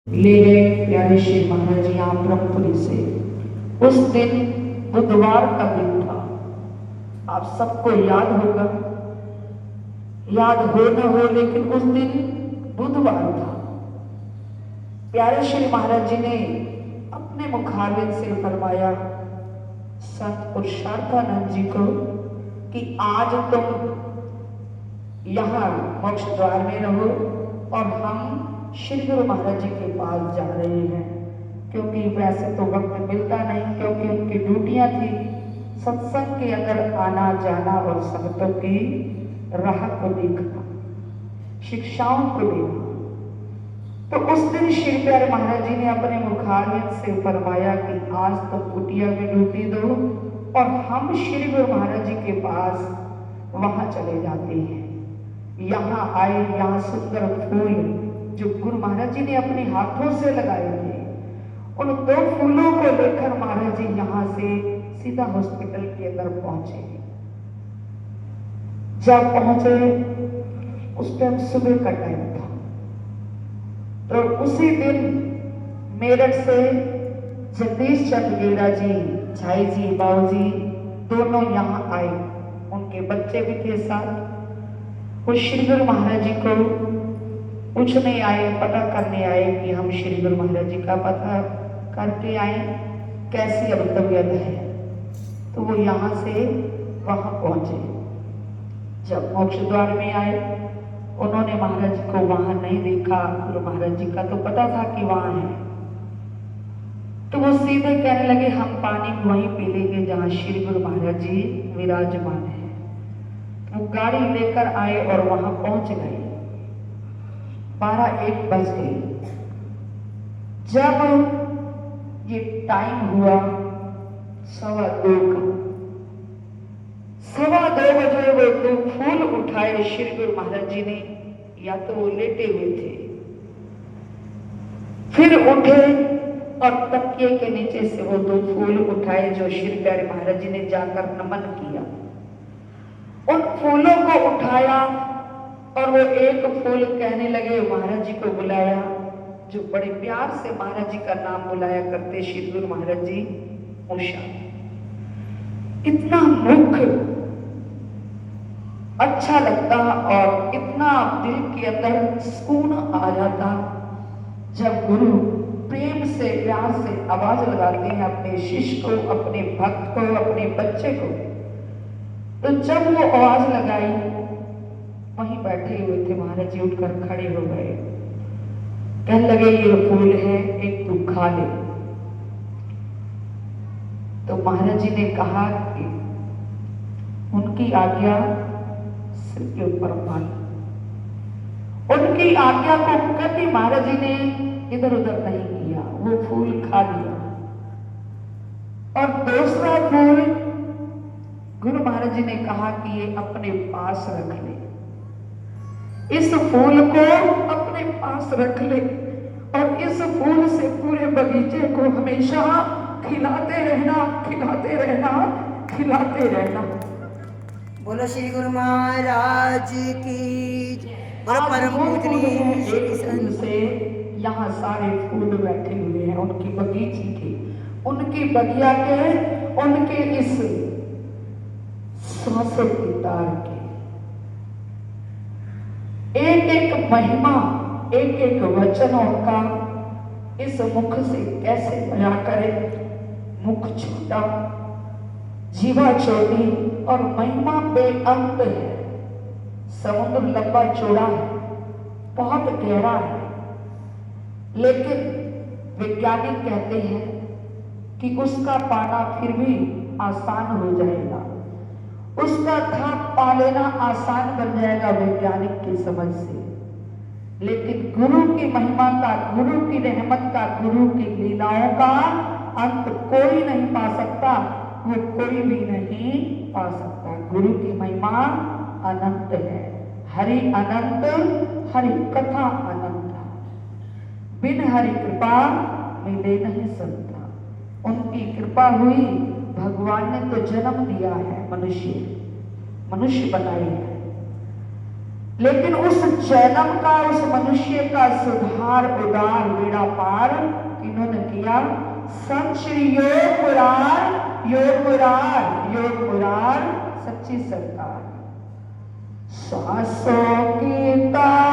ले गए प्यारे श्री महाराज जी यहाँ ब्रह्मपुरी से। उस दिन बुधवार का दिन था। आप सबको याद होगा, याद हो न हो, लेकिन उस दिन बुधवार था। प्यारे श्री महाराज जी ने अपने मुखारविंद से फरमाया संत पुरुषार्थानंद जी को कि आज तुम यहाँ मोक्ष द्वार में रहो और हम श्री गुरु महाराज जी के पास जा रहे हैं। क्योंकि वैसे तो वक्त मिलता नहीं, क्योंकि उनकी ड्यूटियां थी सत्संग के अंदर आना जाना और संगतों की राह को देखना, शिक्षाओं को देना। तो उस दिन श्री प्यारे महाराज जी ने अपने मुखारविंद से फरमाया कि आज तो कुटिया में ड्यूटी दो और हम श्री गुरु महाराज जी के पास वहां चले जाते हैं। यहाँ आए, यहाँ सुंदर फूल जो गुरु महाराज जी ने अपने हाथों से लगाए थे, उन दो फूलों को लेकर महाराज जी यहाँ से सीधा हॉस्पिटल के अंदर पहुंचे। जब पहुंचे उस टाइम सुबह का टाइम था। तो उसी दिन मेरठ से जगदीश चंद गेरा जी, झाई जी, बाबू जी दोनों यहाँ आए। उनके बच्चे भी थे साथ। वो श्री गुरु महाराज जी को पूछने आए, पता करने आए कि हम श्री गुरु महाराज जी का पता करके आए, कैसी अब तबीयत है। तो वो यहाँ से वहां पहुंचे। जब मोक्ष द्वार में आए, उन्होंने महाराज जी को वहां नहीं देखा। गुरु महाराज जी का तो पता था कि वहां है। तो वो सीधे कहने लगे हम पानी वहीं पी लेंगे जहां श्री गुरु महाराज जी विराजमान है। वो गाड़ी लेकर आए और वहां पहुंच गए। 12-1 बज गई। जब ये टाइम हुआ 2:15 का, 2:15 बजे वो 2 फूल उठाए श्री गुरु महाराज जी ने। या तो वो लेटे हुए थे, फिर उठे और तकिए के नीचे से वो 2 फूल उठाए जो श्री प्यारे महाराज जी ने जाकर नमन किया। उन फूलों को उठाया और वो एक फूल कहने लगे, महाराज जी को बुलाया, जो बड़े प्यार से महाराज जी का नाम बुलाया करते श्री गुरु महाराज जी, उषा। इतना मुख अच्छा लगता और इतना दिल के अंदर सुकून आ जाता जब गुरु प्रेम से प्यार से आवाज लगाते हैं अपने शिष्य को, अपने भक्त को, अपने बच्चे को। तो जब वो आवाज लगाई, वहीं बैठे हुए थे महाराज जी उठकर खड़े हो गए। कहने लगे ये फूल है, एक तू खा ले। तो महाराज जी ने कहा कि उनकी आज्ञा सिर के ऊपर मानी। उनकी आज्ञा को कभी महाराज जी ने इधर उधर नहीं किया, वो फूल खा लिया। और दूसरा फूल गुरु महाराज जी ने कहा कि ये अपने पास रख ले, इस फूल को अपने पास रख ले और इस फूल से पूरे बगीचे को हमेशा खिलाते रहना, खिलाते रहना, खिलाते रहना। बोलो श्री गुरु महाराज की। बोलो परम पूजनीय श्री संत से यहाँ सारे फूल बैठे हुए हैं, उनकी बगीची के, उनकी बगिया के, उनके इस सांसों की तार के एक एक महिमा, एक एक वचनों का इस मुख से कैसे बयां करें। मुख छोटा, जीवा छोटी और महिमा बेअंत है। समुद्र लंबा चौड़ा है, बहुत गहरा है, लेकिन वैज्ञानिक कहते हैं कि उसका पाना फिर भी आसान हो जाएगा, उसका थाप पा लेना आसान बन जाएगा वैज्ञानिक की समझ से। लेकिन गुरु की महिमा का, गुरु की रहमत का, गुरु की लीलाओं का अंत कोई नहीं पा सकता, वो कोई भी नहीं पा सकता। गुरु की महिमा अनंत है। हरि अनंत, हरि कथा अनंत। बिन हरि कृपा मिले नहीं संता। उनकी कृपा हुई, भगवान ने तो जन्म दिया है, मनुष्य बनाए है। लेकिन उस जन्म का, उस मनुष्य का सुधार, उदार, बेड़ा पार किन्होंने किया? संत श्री योग मुरार, योग मुरार, योग मुरार सच्ची सरकार। सांसों की तार